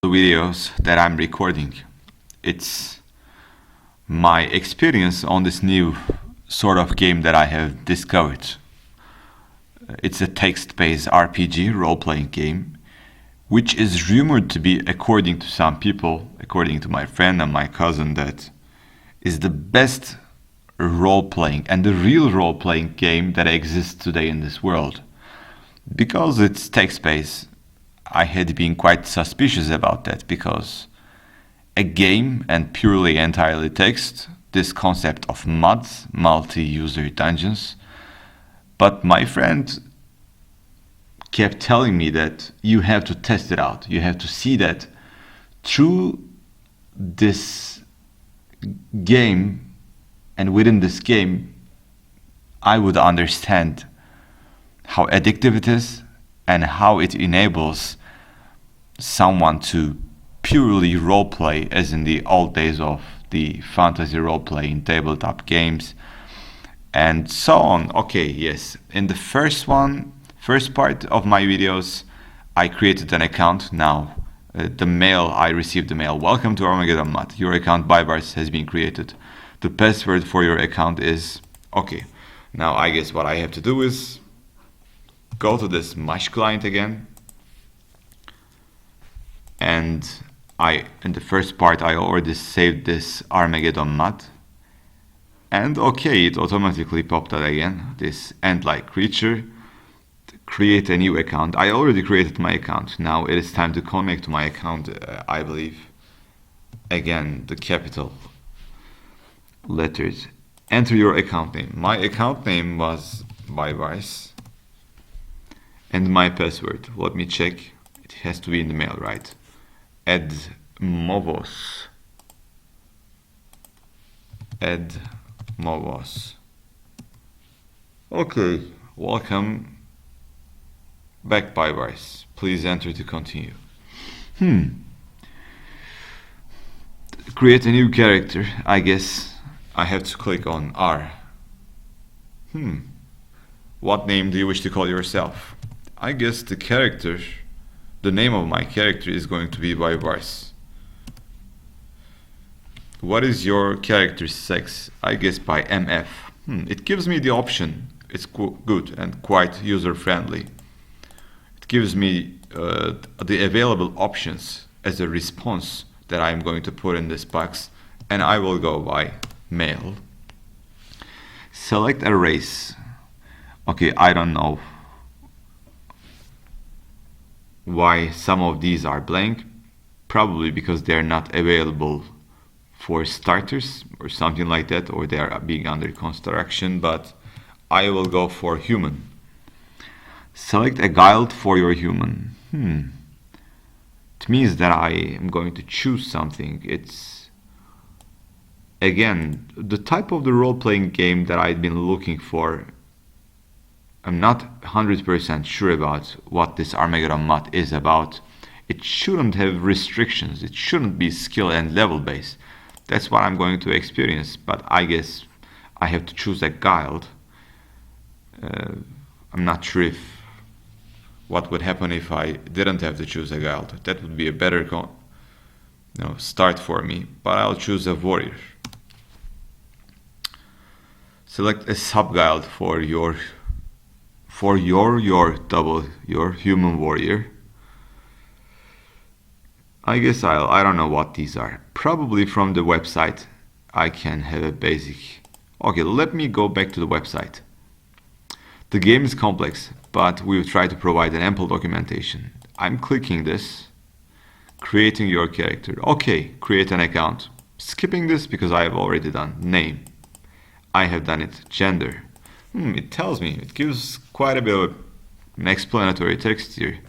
videos that I'm recording. It's my experience on this new sort of game that I have discovered. It's a text-based RPG role-playing game, which is rumored to be, according to some people, according to my friend and my cousin, that is the best role-playing and the real role-playing game that exists today in this world. Because it's text-based, I had been quite suspicious about that, because a game and purely entirely text, this concept of MUDs, multi-user dungeons. But my friend kept telling me that you have to test it out. You have to see that through this game and within this game, I would understand how addictive it is and how it enables someone to purely roleplay, as in the old days of the fantasy roleplaying tabletop games and so on. Okay, yes, in the first part of my videos, I created an account. Now I received the mail: welcome to Armageddonmud, your account Bybars has been created. The password for your account is okay. Now I guess what I have to do is go to this Mush client again, and in the first part I already saved this Armageddonmud, and okay, it automatically popped out again, this ant-like creature. Create a new account. I already created my account. Now it is time to connect to my account. I believe again the capital letters. Enter your account name. My account name was Bybars, and my password, let me check, it has to be in the mail, right? Admovos. Okay, welcome back, Bybars. Please enter to continue. Create a new character. I guess I have to click on R. What name do you wish to call yourself? I guess the name of my character is going to be Bybars. What is your character's sex? I guess by MF. It gives me the option. It's good and quite user-friendly. It gives me the available options as a response that I'm going to put in this box, and I will go by male. Select a race. Okay, I don't know why some of these are blank. Probably because they're not available for starters or something like that, or they are being under construction, but I will go for human. Select a guild for your human. It means that I am going to choose something. It's again the type of the role-playing game that I've been looking for. I'm not 100% sure about what this Armageddonmud is about. It shouldn't have restrictions. It shouldn't be skill and level based. That's what I'm going to experience, but I guess I have to choose a guild. I'm not sure what would happen if I didn't have to choose a guild. That would be a better start for me, but I'll choose a warrior. Select a sub-guild for your human warrior. I guess I don't know what these are. Probably from the website I can have a basic. Okay, let me go back to the website. The game is complex, but we will try to provide an ample documentation. I'm clicking this. Creating your character. Okay, create an account. Skipping this because I have already done. Name. I have done it. Gender. It tells me. It gives quite a bit of an explanatory text here.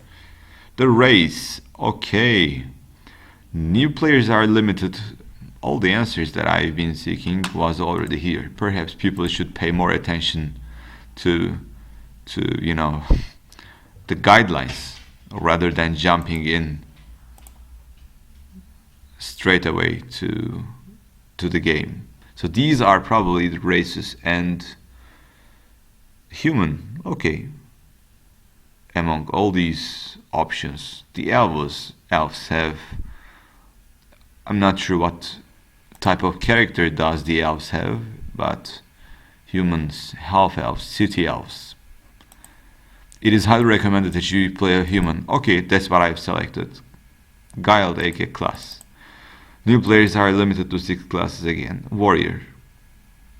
The race. Okay. New players are limited. All the answers that I've been seeking was already here. Perhaps people should pay more attention to the guidelines rather than jumping in straight away to the game. So these are probably the races, and human. Okay. Among all these options, the elves have I'm not sure what type of character does the elves have, but humans, half elves, city elves. It is highly recommended that you play a human. Okay, that's what I've selected. Guild AK class. New players are limited to 6 classes again. Warrior.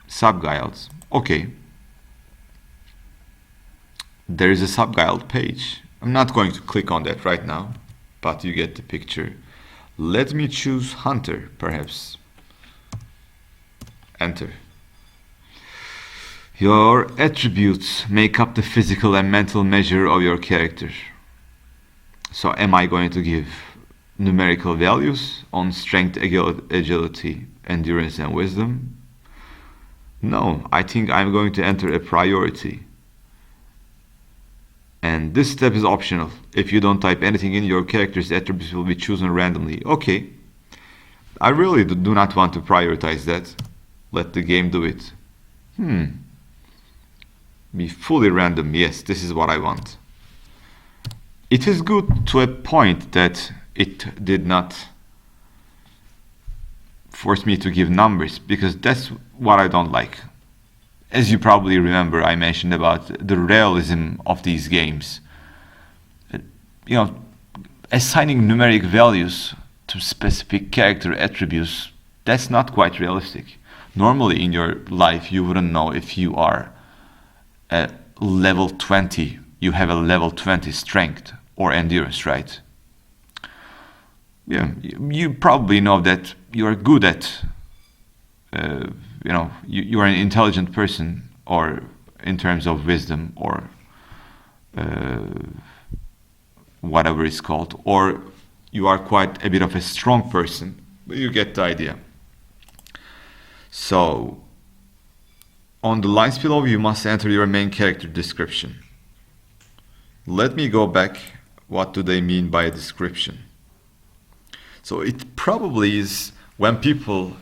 Sub-guilds. Okay. There is a sub-guild page. I'm not going to click on that right now, but you get the picture. Let me choose Hunter, perhaps. Enter. Your attributes make up the physical and mental measure of your character. So am I going to give numerical values on strength, agility, endurance, and wisdom? No, I think I'm going to enter a priority. And this step is optional. If you don't type anything in, your character's attributes will be chosen randomly. Okay. I really do not want to prioritize that. Let the game do it. Be fully random. Yes, this is what I want. It is good to a point that it did not force me to give numbers, because that's what I don't like. As you probably remember, I mentioned about the realism of these games. Assigning numeric values to specific character attributes, that's not quite realistic. Normally in your life, you wouldn't know if you are a level 20, you have a level 20 strength or endurance, right? Yeah, you probably know that you are good at, you are an intelligent person, or in terms of wisdom, or whatever it's called, or you are quite a bit of a strong person, but you get the idea. So, on the lines below, you must enter your main character description. Let me go back. What do they mean by a description? So it probably is, when people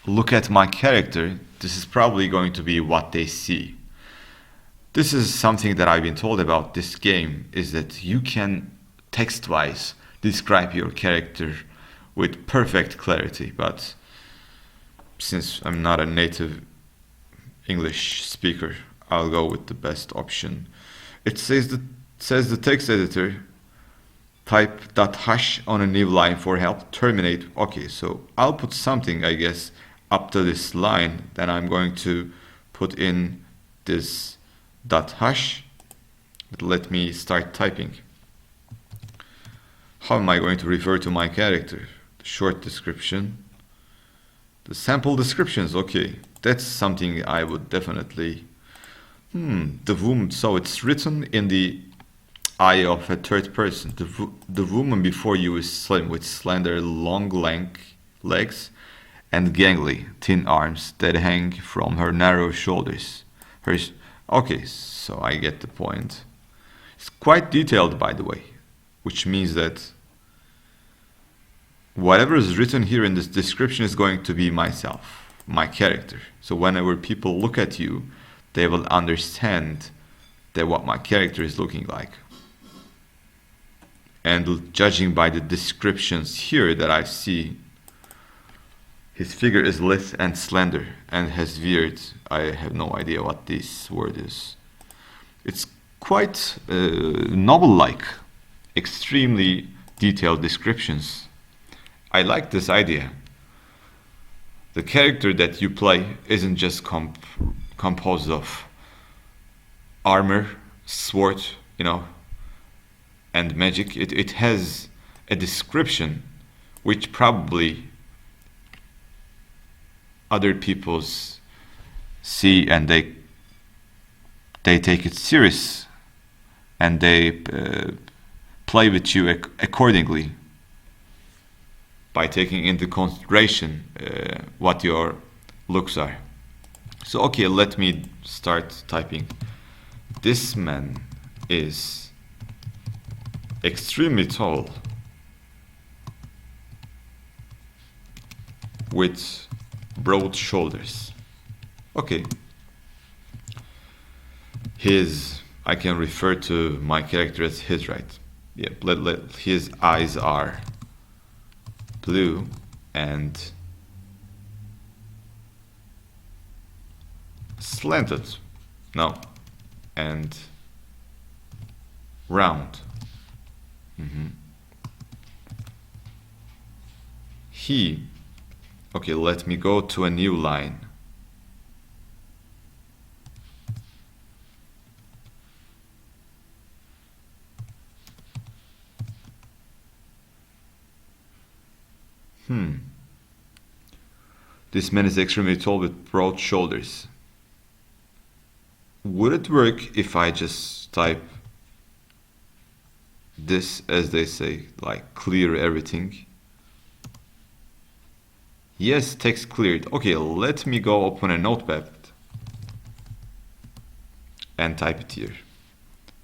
look at my character, this is probably going to be what they see. This is something that I've been told about this game, is that you can text-wise describe your character with perfect clarity, but since I'm not a native English speaker, I'll go with the best option. It says the text editor, type .hash on a new line for help, terminate. Okay, so I'll put something, I guess, up to this line. Then I'm going to put in this .hash. Let me start typing. How am I going to refer to my character? The short description. The sample descriptions, okay. That's something I would definitely... the woman, so it's written in the eye of a third person. The woman before you is slim, with slender, long legs and gangly, thin arms that hang from her narrow shoulders. Okay, so I get the point. It's quite detailed, by the way, which means that whatever is written here in this description is going to be myself, my character. So whenever people look at you, they will understand that what my character is looking like. And judging by the descriptions here that I see, his figure is lithe and slender and has beard. I have no idea what this word is. It's quite novel-like, extremely detailed descriptions. I like this idea. The character that you play isn't just composed of armor, sword, and magic. It has a description which probably other people's see, and they take it serious, and they play with you accordingly by taking into consideration what your looks are. So okay, let me start typing. This man is extremely tall with broad shoulders. Okay. I can refer to my character as his, right? Yeah, his eyes are blue and slanted. No. And round. He. Okay, let me go to a new line. This man is extremely tall with broad shoulders. Would it work if I just type this, as they say, like clear everything? Yes, text cleared. Okay, let me go open a notepad and type it here.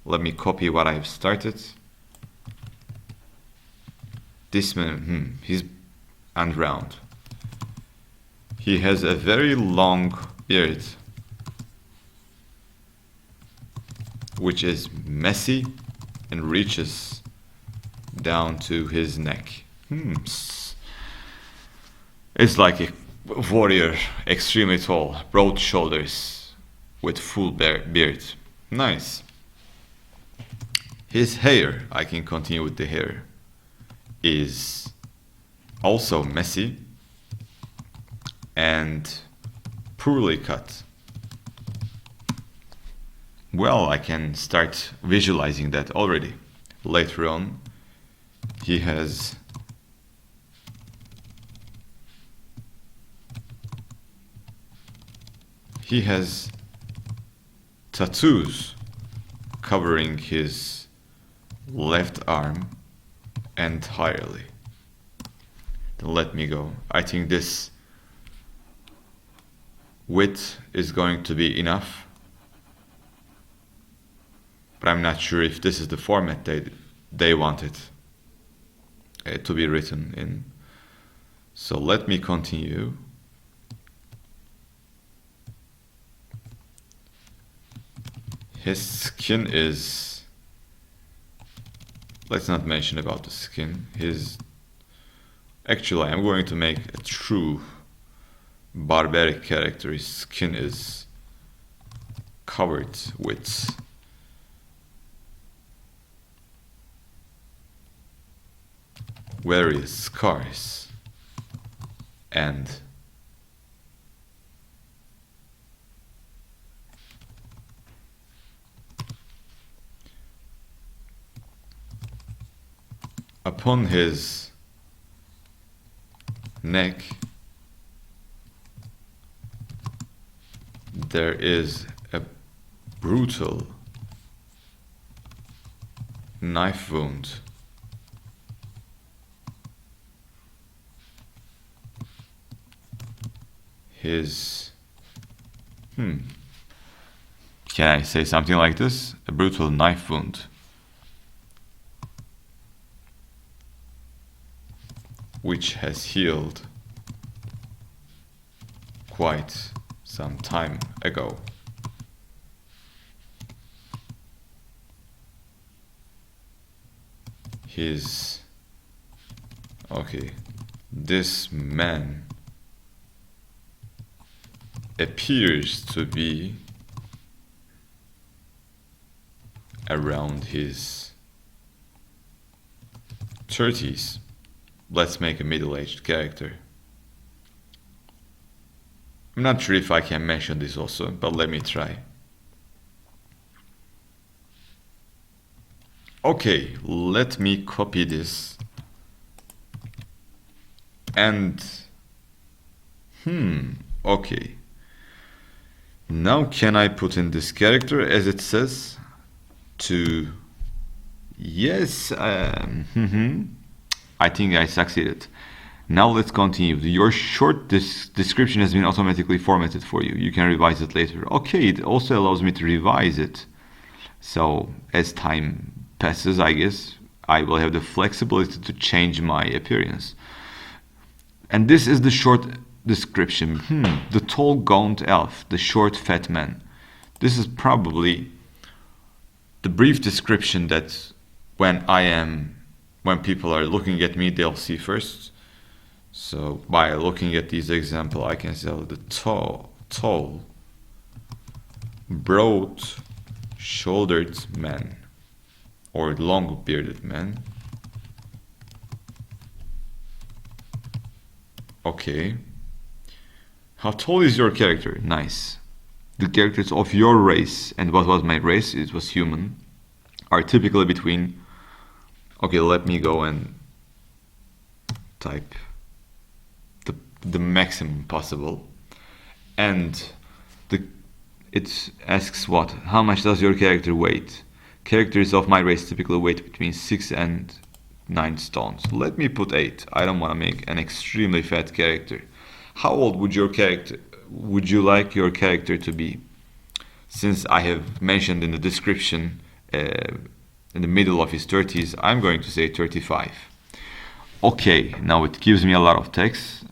Let me copy what I've started. This man, he's and round. He has a very long beard, which is messy and reaches down to his neck. It's like a warrior, extremely tall, broad shoulders, with full beard. Nice. His hair, I can continue with the hair, is also messy and poorly cut. Well, I can start visualizing that already. Later on, he has tattoos covering his left arm entirely. Then let me go. I think this width is going to be enough, but I'm not sure if this is the format they wanted to be written in. So let me continue. His skin is, let's not mention about the skin. Actually, I'm going to make a true barbaric character. His skin is covered with various scars and upon his neck there is a brutal knife wound. Can I say something like this? A brutal knife wound, which has healed quite some time ago. This man appears to be around his 30s. Let's make a middle-aged character. I'm not sure if I can mention this also, but let me try. Okay, let me copy this and okay. Now can I put in this character as it says to yes, I think I succeeded. Now let's continue. Your short description has been automatically formatted for you. You can revise it later. Okay, it also allows me to revise it. So as time passes, I guess, I will have the flexibility to change my appearance. And this is the short description. The tall, gaunt elf, the short, fat man. This is probably the brief description that when people are looking at me, they'll see first. So by looking at this example, I can say the tall, broad-shouldered man or long-bearded man. Okay. How tall is your character? Nice. The characters of your race, and what was my race? It was human, are typically between. Okay, let me go and type the maximum possible, and it asks what? How much does your character weigh? Characters of my race typically weigh between 6 and 9 stones. Let me put 8. I don't want to make an extremely fat character. How old would you like your character to be? Since I have mentioned in the description in the middle of his 30s, I'm going to say 35. Okay, now it gives me a lot of text.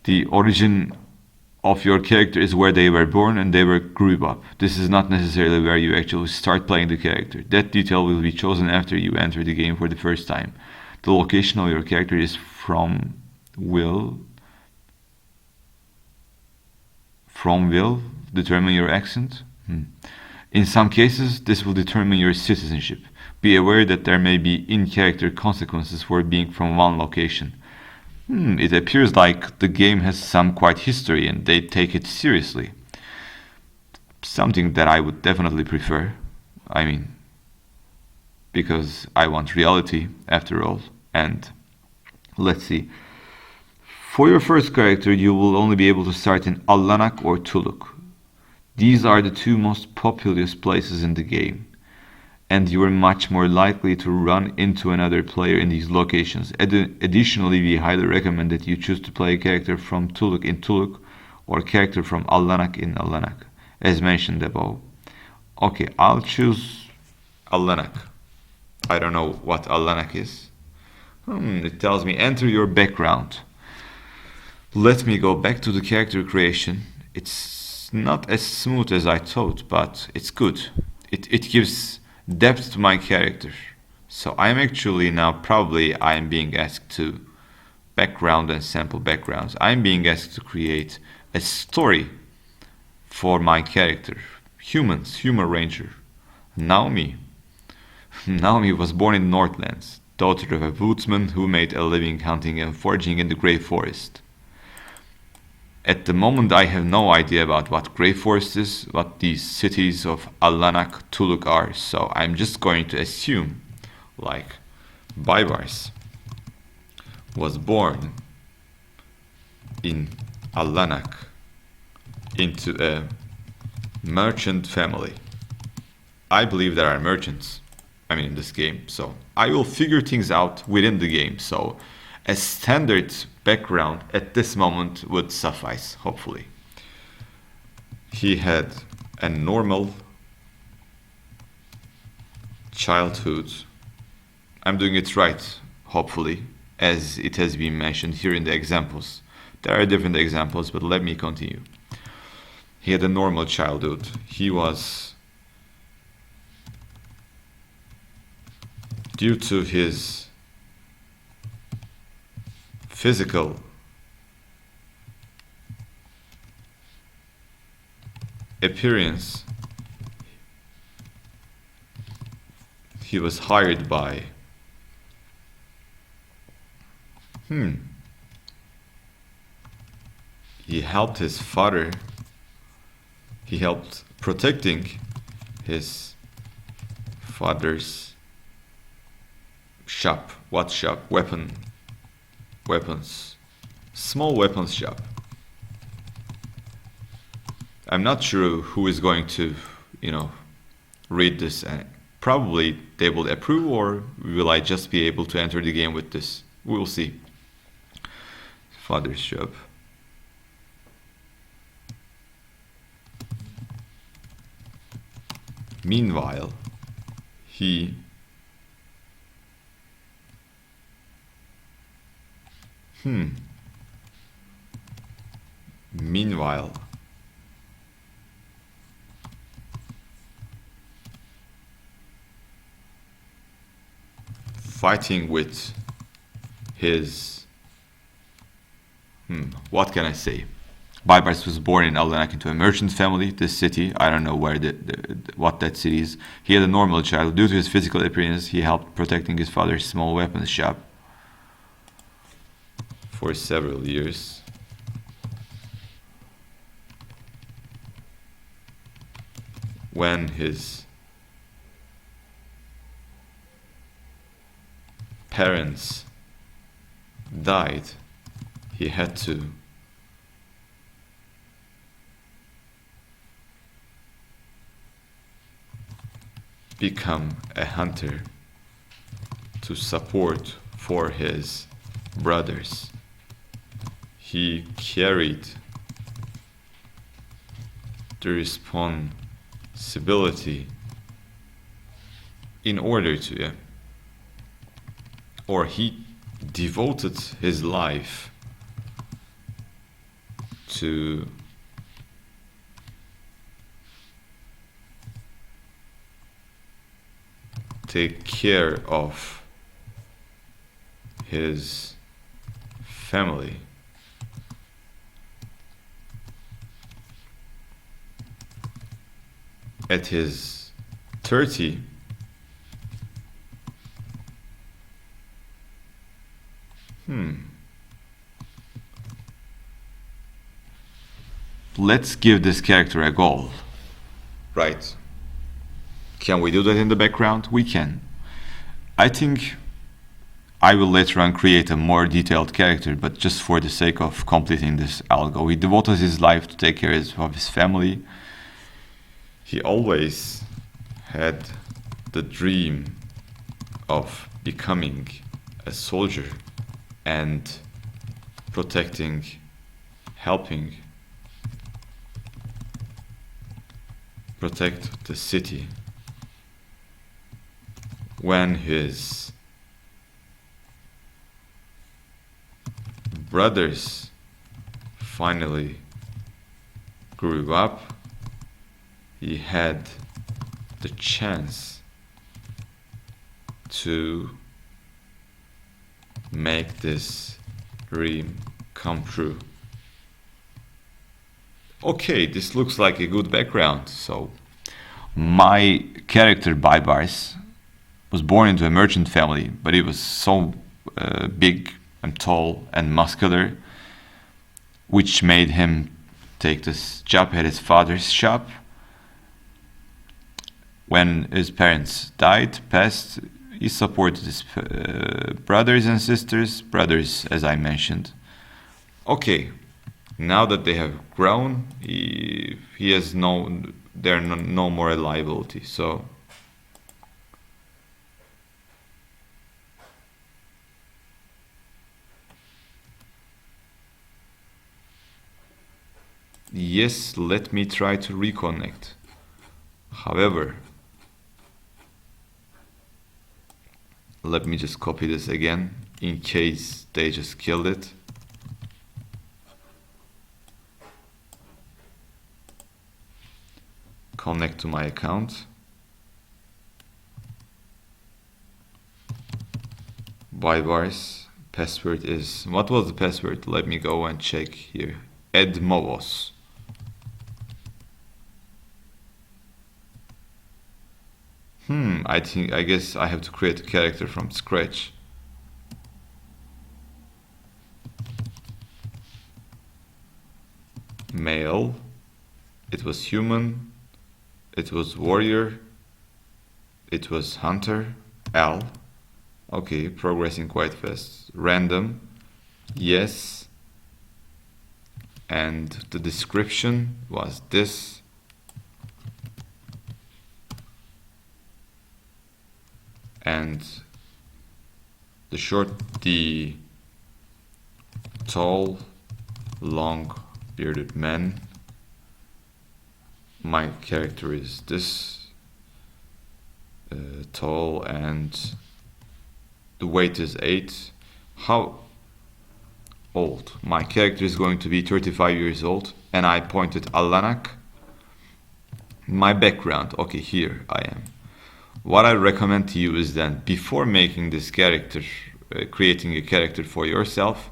The origin of your character is where they were born and they were grew up. This is not necessarily where you actually start playing the character. That detail will be chosen after you enter the game for the first time. The location of your character is will determine your accent. In some cases, this will determine your citizenship. Be aware that there may be in-character consequences for being from one location. It appears like the game has some quite history and they take it seriously. Something that I would definitely prefer. I mean, because I want reality after all. And let's see. For your first character, you will only be able to start in Allanak or Tuluk. These are the two most populous places in the game, and you are much more likely to run into another player in these locations. Additionally, we highly recommend that you choose to play a character from Tuluk in Tuluk or a character from Allanak in Allanak, as mentioned above. Okay, I'll choose Allanak. I don't know what Allanak is. It tells me enter your background. Let me go back to the character creation. It's not as smooth as I thought, but it's good. It gives depth to my character. So I'm actually now I'm being asked to background and sample backgrounds. I'm being asked to create a story for my character. Human ranger. Naomi. Naomi was born in Northlands, daughter of a woodsman who made a living hunting and foraging in the Grey Forest. At the moment, I have no idea about what Grey Forest is, what these cities of Allanak, Tuluk are, so I'm just going to assume, like, Baybars was born in Allanak into a merchant family. I believe there are merchants, in this game, so I will figure things out within the game, so a standard background at this moment would suffice, hopefully. He had a normal childhood. I'm doing it right, hopefully, as it has been mentioned here in the examples. There are different examples, but let me continue. He had a normal childhood. He was, due to his physical appearance, he was hired by he helped his father. He helped protecting his father's shop. What shop? Weapons. Small weapons shop. I'm not sure who is going to, read this. Probably they will approve, or will I just be able to enter the game with this? We will see. Father's shop. Meanwhile, he Meanwhile, fighting with his What can I say? Baybars was born in Aldanak into a merchant family. This city, I don't know where what that city is. He had a normal child. Due to his physical appearance, he helped protecting his father's small weapons shop for several years. When his parents died, he had to become a hunter to support for his brothers. He carried the responsibility in order to, or he devoted his life to take care of his family. At his 30, let's give this character a goal. Right. Can we do that in the background? We can. I think I will later on create a more detailed character, but just for the sake of completing this algo. He devoted his life to take care of his family. He always had the dream of becoming a soldier and protecting, helping protect the city. When his brothers finally grew up, he had the chance to make this dream come true. Okay, this looks like a good background. So my character Baybars was born into a merchant family, but he was so big and tall and muscular, which made him take this job at his father's shop. When his parents passed, he supported his brothers and sisters, brothers as I mentioned. Okay, now that they have grown, he has they're no more a liability. So yes, let me try to reconnect. However, let me just copy this again in case they just killed it. Connect to my account. Baybars. Password is, what was the password? Let me go and check here. Edmovos. I guess I have to create a character from scratch. Male. It was human. It was warrior. It was hunter. L. Okay, progressing quite fast. Random. Yes. And the description was this. And the tall, long bearded man. My character is this tall, and the weight is 8. How old? My character is going to be 35 years old, and I pointed Allanak. My background, okay, here I am. What I recommend to you is that before making this character, creating a character for yourself,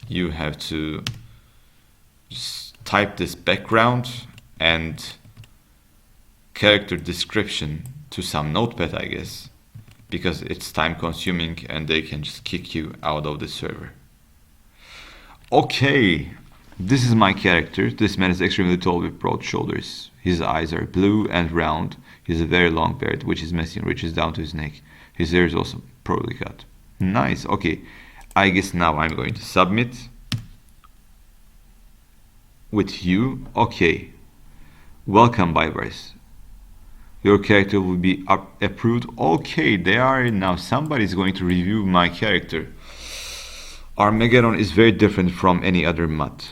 you have to just type this background and character description to some notepad, I guess, because it's time consuming and they can just kick you out of the server. Okay, this is my character. This man is extremely tall with broad shoulders. His eyes are blue and round. He has a very long beard, which is messy and reaches down to his neck. His hair is also probably cut. Nice. Okay, I guess now I'm going to submit with you. Okay, welcome, Bybers. Your character will be approved. Okay, they are now. Somebody's going to review my character. Armageddon is very different from any other mud,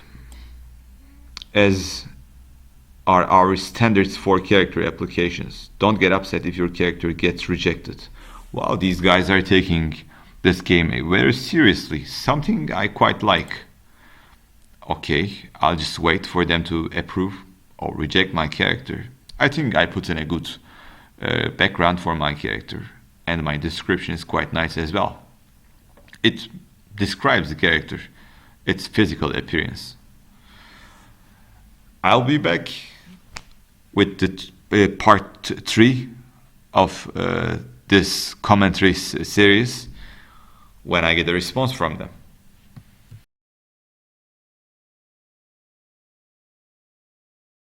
as are our standards for character applications. Don't get upset if your character gets rejected. Wow, these guys are taking this game very seriously, something I quite like. Okay, I'll just wait for them to approve or reject my character. I think I put in a good background for my character, and my description is quite nice as well. It describes the character, its physical appearance. I'll be back with the part 3 of this commentary series when I get a response from them.